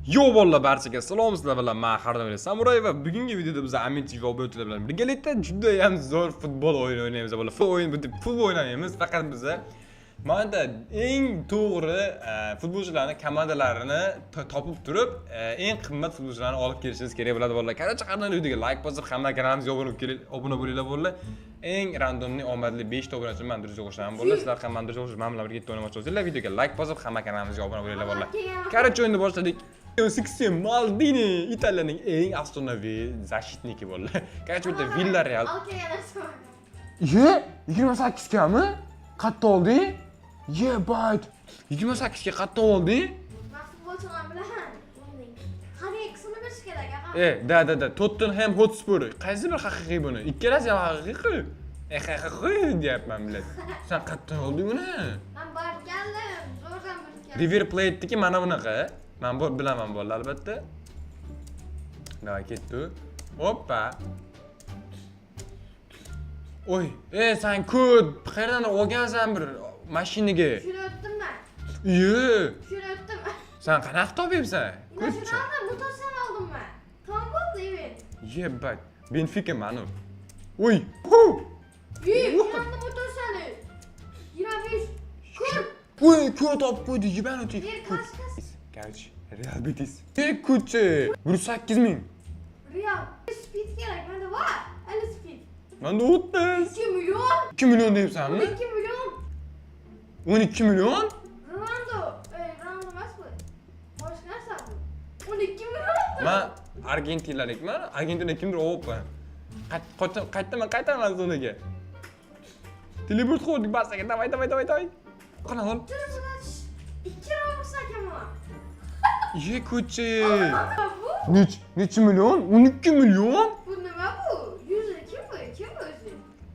Yo bolalar barchaga salom, sizlar bilan men Hardamir Samuray va bugungi videoda biz Amin TV obunachilar bilan birgalikda juda ham zo'r futbol o'yini o'ynaymiz bolalar. Futbol o'ynamaymiz, faqat biz mana eng to'g'ri futbolchilarning komandalarini topib turib, eng qimmat futbolchilarni olib kelishimiz kerak bo'ladi bolalar. Qanaqa qanday videoga like bosib, hamma kanalimizga obuna bo'linglar bolalar. Eng randomli omadli 5 ta obunachi men Durja qo'shaman bolalar. Sizlar ham men Durja qo'shib, men bilan birga o'ynamoqchi bo'lsanglar, videoga like bosib, hamma kanalimizga obuna bo'linglar bolalar. Qarachi o'yinni boshladik. Sixteen Maldini Italiyaning eng afsonaviy защитники bolalar. Qanacha bitta Villarreal. Ye, 28 gami? Qatta oldi? Ye, bayt. 28 ga qatta oldi? Men futbolchilar bilan qanday qismini bilish kerak, Da. Tottenham Hotspur. Qaysi bir haqiqiy buni? Ikkalasi ham haqiqiy. Haqiqiy deyapman millat. Sen qatta olding buni? Men borgandim, zo'rdan bilgan. River Plate'niki mana bunaqa. Men bilaman bolalar albatta. Davay ketdi. Hoppa. Oy, sen kod qayerdan olgansan bir mashinaga? Shuni o'tdim men. Shuni o'tdim. Sen qanaqa topyapsan? Shuni oldim, motorsan oldim men. Tom bo'ldi evet. Yebat. Benfica manu. Oy. Yanında motorsani. 25. Kod. Oy, kod topib qo'ydi, yibanoti. Короче, Real Betis. Kuchi. 108 ming. Real. Speed kerak, menda bor. 50 speed. Menda 30. 2 milyon. 2 million deyapsanmi? 12 milyon. 12 million? Ronaldo emas bu. Boshqa narsa bu. 12 milyon. Men Argentinalikman. Argentina kimdir o'pa. Qaytaman zonaga. Teleport qo'ydik basaga. Davay. Qana ol. 2 robot akaman. Ye kuchi. Bu? Necha million? 12 million? Bu nima bu? 100 kim o'zi?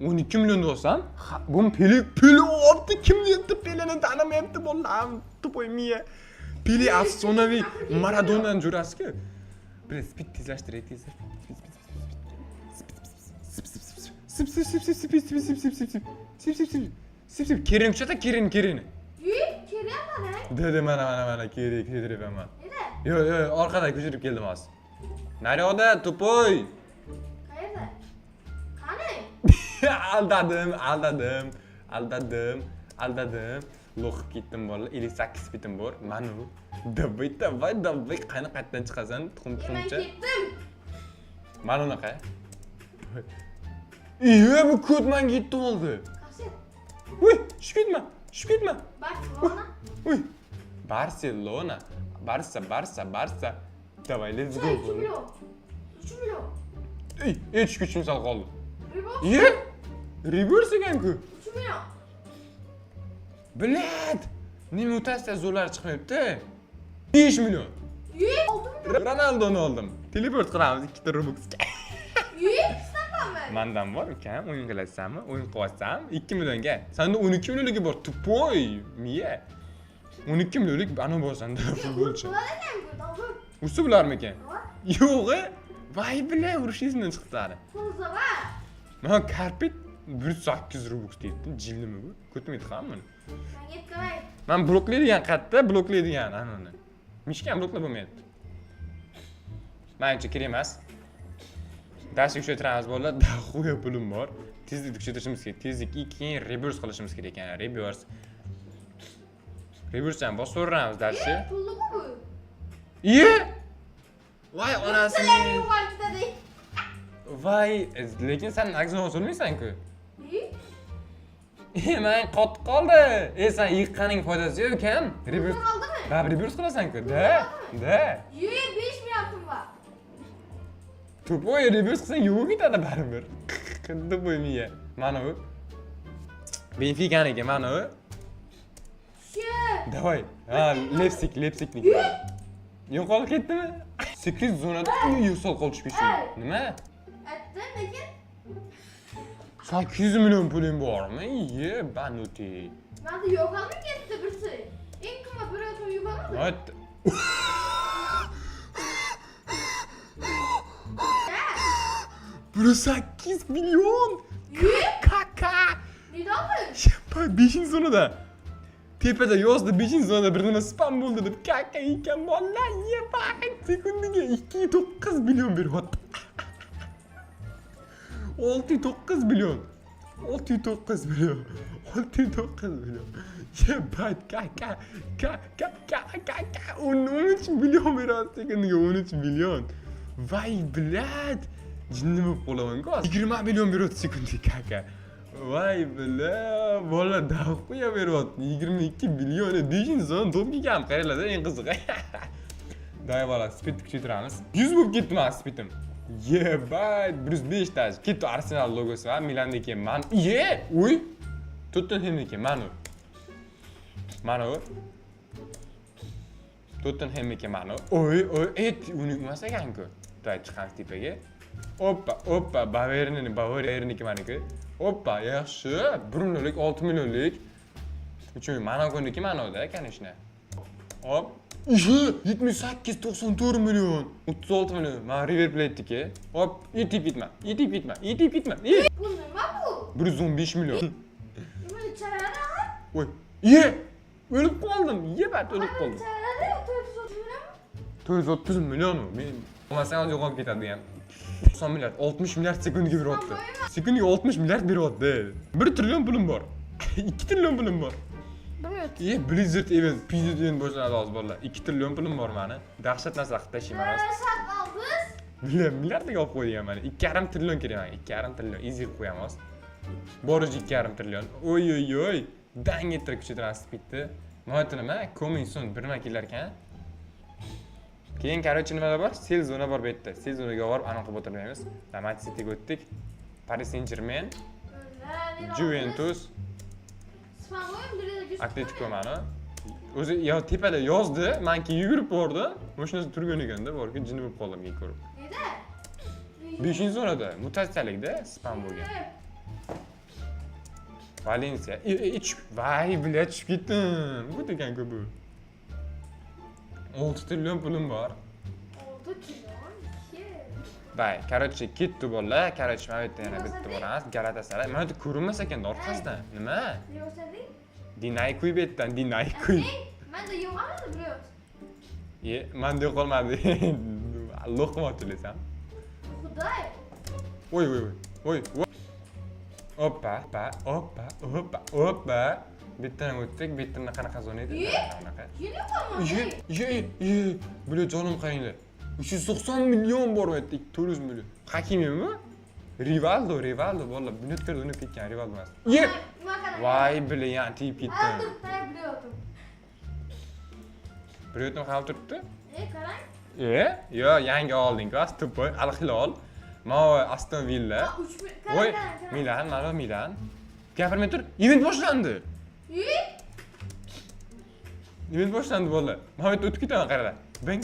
12 million deyapsan? Bu Pele oldi. Kim deyapti? Peleni tanimayapti bolalar. Tupoy miya. Pele afsonaviy Maradona'dan jo'rasi-ku. Bir speed tezlashtiraylik. Sip. Kerin kuchata, kerin. Keryapman. Dedi mana kerak kiydiryapman. Neda? Yo'q, orqadan ko'chirib keldim hozir. Naryoqda to'poy. Qayerda? Qani? Aldadim. Lo'qib ketdim bolalar. 58 bitim bor. Mana bu. Davay. Qani qayerdan chiqasan? Men Tuxumcha. ketdim. Mana unaqa. Bu kod menga yetib oldi. Qasi? Uy, tushib ketma. Barcelona. Uy. Barcelona. Barsa. Davay, let's go. 2 milyon. 3 milyon. Hech kuchim sal qoldi. Reverse. Reverse ekan-ku. 3 milyon. Blad. Nima o'tasida zo'rlar chiqmayapti? 5 million. 6 milyon. Ronaldo'ni oldim. Teleport qilamiz 2 ta Robuxga. Istamanmi? Mendan bor ukam, o'yin qilasanmi? O'yin qilyapsam 2 millionga. Senda 12 millionligi bor. Tupoy, miya. 12 millionlik ana bor senda futbolchi. Ursa bularmikan? Yo'q. Voy bila, urishingizni chiqdi. Pulza bor. Men karpet 1800 Robux deyapti. Jilnimi bu? Ko'tmaydi hammani. Men yetkamay. Men bloklaydigan qatta, bloklaydigan anani. Mishkan bloklab bo'lmayapti. Menimcha kerak emas. Darsga kuchaytiramiz bolalar. Daxuya pulim bor. Tezlikni kuchaytirishimiz kerak. Tezlik keyin reverse qilishimiz kerak ekan. Reverse ham bosaveramiz darsga. Pullimi bu? Voy onasini. Voy, lekin sen aksini olmaysan-ku. Men qotib qoldi. Sen yiqqaning foydasi yo'q ekan. Reverse. Reverse qilasan-ku. Da. 5 milyon pul bor. Tupoy reverse qilsang yo'q ketadi baribir. Qildi qo'ymiya. Mana bu. Benfica'niki mana bu. Davay. Lepsikniki. Yo'qolib ketdimi? 8 zonada yo'qol qolib ketdi. Nima? Aytdim, lekin 800 million puling bormi? Banuti. menda yo'qolib ketdi birsi. Eng qimmat bir otom yo'qolmadi. What? 8 milyon. Kaka. Neden? 5 sonunda. tepada yozdi 5-sonda bir nima spam bo'ldi deb kaka ekan bolalar ye bak sekundiga 2.9 million beryapti. 6.9 million. 6.9 million. 6.9 million. Ye bak kaka 13 million beryapti sekundiga 13 million. Vay blad. Jinni bo'lib qolaman-ku. 20 million beryapti sekundiga kaka. Vay bla, bola dav qo'ya beryapti. 22 million 5 son to'p kelgan qaranglar eng qizig'i. Day bola, speed kuchaytiramiz. 100 bo'lib ketdi men speedim. Yebay, 105 taj. Ketdi Arsenal logosi va Milandagi man. Uy. Tottenhamniki manu. Manu. Tottenhamniki manu. Oy, unik emas ekan-ku. To'y chiqamiz tepaga. Oppa, Bavariyaniki maniki. Oppa, yaxshi. 1 millionlik, 6 millionlik. Uchun Monakoniki manoda kanishni. Hop. 78-94 million. 36 million. Men River Plate'niki. Hop, yetib bitma. Bu nima bu? 115 million. Nima charada? Oy. O'lib qoldim. Yebat o'lib qoldim. Charada 430 million u. Men olmasam yo'qolib ketadi ham. 90 milliard, 60 milliard sekundiga beryapti. Sekundiga 60 milliard beryapti. 1 trillion pulim bor. 2 trillion pulim bor. Bilmayapman. Blizzard event, PZ event boshlanadi hozir bolalar. 2 trillion pulim bor meni. Dahshat narsa qilib tashlayman hozir. Sat oldiz. Milliardga olib qo'ygan meni. 2,5 trillion kerak menga. 2,5 trillion easy qilib qo'yamiz. Borij 2,5 trillion. Oy. Dang ettirib kuchaytiramiz speedni. Mana nima? Coming soon bir nima kelar ekan. Keyin короче nimalar bor? Sel zona bor bu yerda. Sel zonaga borib aniq qilib o'tirmaymiz. Man City'ga o'tdik. Paris Saint-Germain, Juventus, Atletico mana. O'zi tepada yozdi, menki yugurib bordi. Mana shunisi turgan ekanda, borki jinni bo'lib qoldim keyin ko'rib. Neda? 5-zonada mutatsiyalikda spam bo'lgan. Valensiya. Vay, bilet tushib ketdim. Bu degan-ku bu. 6 trillion pulim bor. 6 trillion. Vay, короче, ketdi bolalar. Короче, mana bu yerda yana bitta boramiz. Galatasaray. Mana bu ko'rinmas ekanda orqasidan. Nima? Yo'qsading? Dinay kuy betdan, dinay kuy. Menda yo'qmadi biroz. Menda qolmadi. Loqma tulasam. Xudoy. Oy. Oppa. Bittadan o'tdik, bittadan qanaqa zona edi? Qanaqa? Yeni qolmadi. Bular jonim qaranglar. 390 million bor bu yerda, 400 million. Hakimiymi? Rivaldo bolalar. Bunyodkor o'ynab ketgan Rivaldo emas. Voy, bilan yana tiyib ketdim. Biroyotni ham turibdi? Qarang. Yo, yangi olding-ku, Astopoy, Al-Hilol. Mana Aston Villa. Voy, Milan. Gapirmay tur. Event boshlandi. Event boshlandi bolalar. Mana bu yerda o'tib ketaman qaranglar. Bang.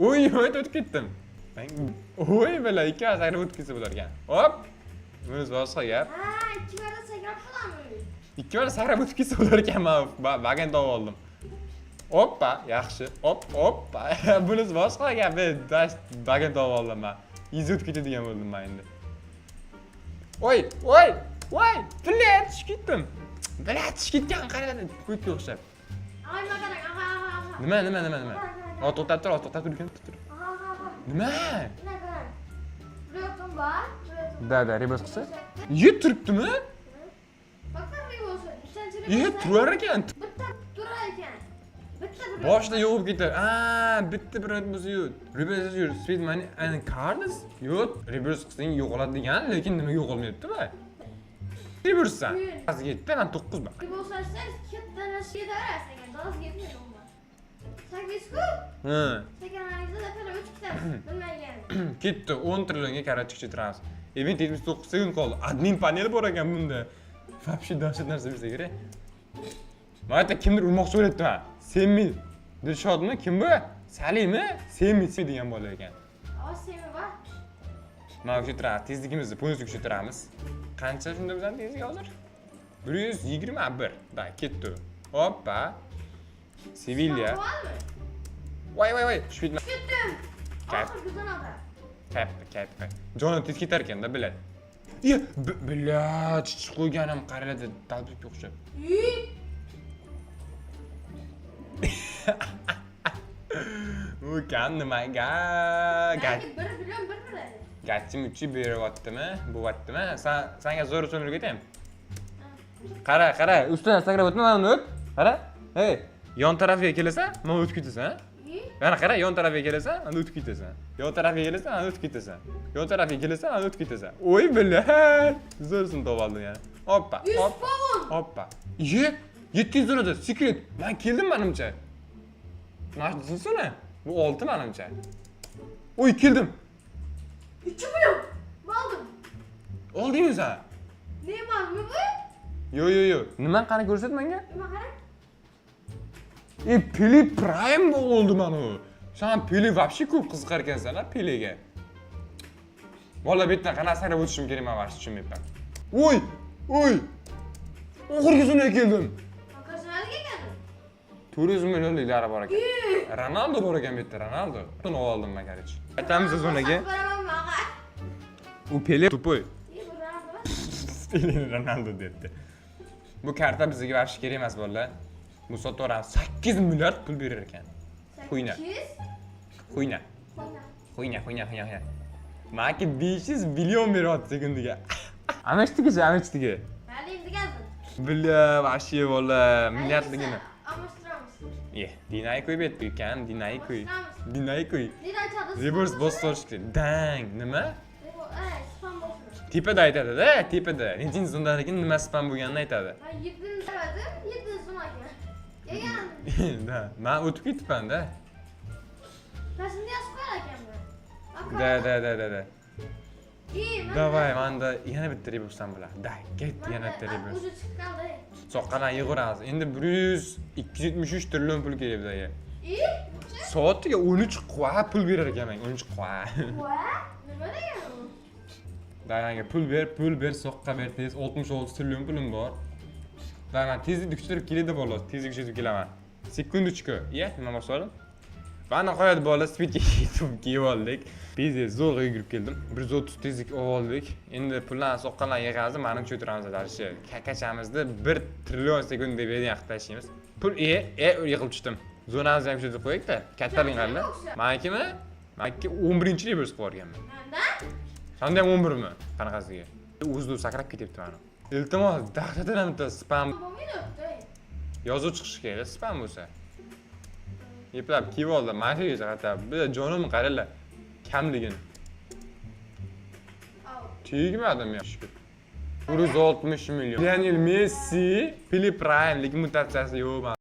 Oy, o'tib ketdim. Bang. Oy, bala, ikki sakrab o'tib ketsa bo'lar ekan. Hop. Bunisi boshqa gap. Ha, 2 marta sakrab qoladimi? 2 marta sakrab o'tib ketsa bo'lar ekan, men bagan topib oldim. Hoppa, yaxshi. Hoppa. Bunisi boshqa gap. Bagan topib oldim men. Izot ketadigan bo'ldim men endi. Oy. Bilet tushib ketdim. Bilet tushib ketgan qaranglar, ko'kka o'xshab. Ay, qarang. Nima? To'xtab tur ekan. Nima? Qarang. Biroton bor. Da, ribos qilsa. Turibdimi? Faqat ribos. Turar ekan. Bitta turar ekan. Bitta. Boshida yo'q bo'lib ketadi. Bitta bir bo'lsa yo'q. Ribos yur, speed money and cards. Yo'q, ribos qilsang yo'qoladi degan, lekin nima yo'qolmayapti-ku? Riborsan. Hozir ketdi, men 9 bor. Riboslarsiz katta narsaga darasiz ekan. Darasiga yetmaydi umuman. 8-ku? Sekanalizda pala 3 kitap. Bilmagan. Ketdi, 10 trillionga qarab chiqtiramiz. Event 79 sekund qoldi. Admin paneli bor ekan bunda. Вообще dahshat narsa bo'lsa kerak. Mana yerda kimdir urmoqchi bo'lyapti men. Semi. Dilshodmi? Kim bu? Salimi? Semi degan bola ekan. Semi bor. Mana kuchaytiramiz, tezligimizni polniy kuchaytiramiz. Qancha shunda bizning tezlik hozir? 121. Da, ketdi. Hoppa. Sevilla. Voy, tushib ketma. Ketdim. Kayf. Oxirgi zonada. Kayf. Jonim tez ketar ekan-da, bilat. Bilat, chiqib qo'yganim qaraladi, talbibga o'xshab. U kam nimaga? Belki 1 million 1 biladi. Gachim uchi beryaptimi? Bo'lyaptimi? Senga zo'r uchun o'rgatayim. Qara, ustidan sakrab o'tma, mana uni o't. Qara. Hey, yon tarafga kelasan, men o'tib ketasan. Mana qara, yon tarafga kelasan, mana o'tib ketasan. Yon tarafga kelasan, mana o'tib ketasan. Yon tarafga kelasan, mana o'tib ketasan. O'y bilan. Zo'rsin topoldim yana. Hoppa, 100 hoppa. pound. Hoppa. 700 so'radi. Secret. Men keldim menimcha. Nasılsın? Bu 6 menimcha. Oy, keldim. 3 million. Aldım. Oldingmi sen? Neymar mı bu? Yo. Nima qani ko'rsat menga? Nima qarang? Pele Prime oldu mana u. Sen Pele вообще ko'p qiziqar ekansan-a Pele'ga. Valla bu yerdan qanaqa sakrab o'tishim kerak men vaqt tushunmayapman. Oy! Oxirgisini keldim. Qanchalarga keldim? 400 millionliklar bor ekan. Ronaldo bor ekan bu yerda, Ronaldo. Buni oldim men, короче. Aytamiz zonaga. U Pele tupoy. Ronaldo debdi. Bu karta bizga вообще kerak emas bolalar. Bu sotoran 8 milliard pul berar ekan. Qo'yna. Maki 500 million beryapti sekundiga. Amachtiga. Hali endi keldim. Billa, вообще bola milliardligini. Almashtiramiz. Dinay qo'yib aytdi ekan, dinay qo'y. Dinay chadisi. Reverse boss solish kerak. Dang, nima? Spam bo'lsin. Tepada aytadi-da, tepada. Nechinchi zondaligini nima spam bo'lganini aytadi. Ben 7'ni demedim, 7'ni son ayken. Da, men o'tib ketibman-da. Ben şimdi yaz koyarken mi? Da. İyi, ben Davay, manda yana bitta rebursdan bo'lar. Da, get yana bitta reburs. Ucu çıkıp kaldı. Soqqadan yig'uramiz. Endi 273 trillion pul kerak bizga. İyi. Soatiga 13 qva pul berar ekanman, 13 qva. Nima degan u? Dayanga pul ber, soqqa ber, tez 66 trillion pulim bor. Dayman tezlikni kuchaytirib keladi bola, tezlik kuchaytirib kelaman. Sekundichka. Nima boshqarim? Bana qo'yadi bola, speedga yetib kelib oldik. Biz zo'rg'a yugurib keldim. 130 tezlik oldik. Endi pullarni soqqalarni yig'amiz, ma'lum tushiramiz darishi. Kakachamizni 1 trillion sekund deb qilib tashlaymiz. Pul yiqilib tushdim. Zonamizni ham tushirib qo'ydik-da. Kattaligini qaranglar. Meniki 11-chi reburs qilib yuborganman. Benden? Sanda ham 11 mi? Qanaqasiga? O'zida sakrab ketyapti mana. Iltimos, dahshatan bitta spam Babamın öptü. yozuv chiqishi kerak, spam bo'lsa. Yeplab kiyib oldim, mana shu yerga qarab, bir jonim qaranglar, kamligini. Tegmadim ya shukr. 160 million. Lionel Messi, Philip Ryan lig mutatsiyasi yo'q.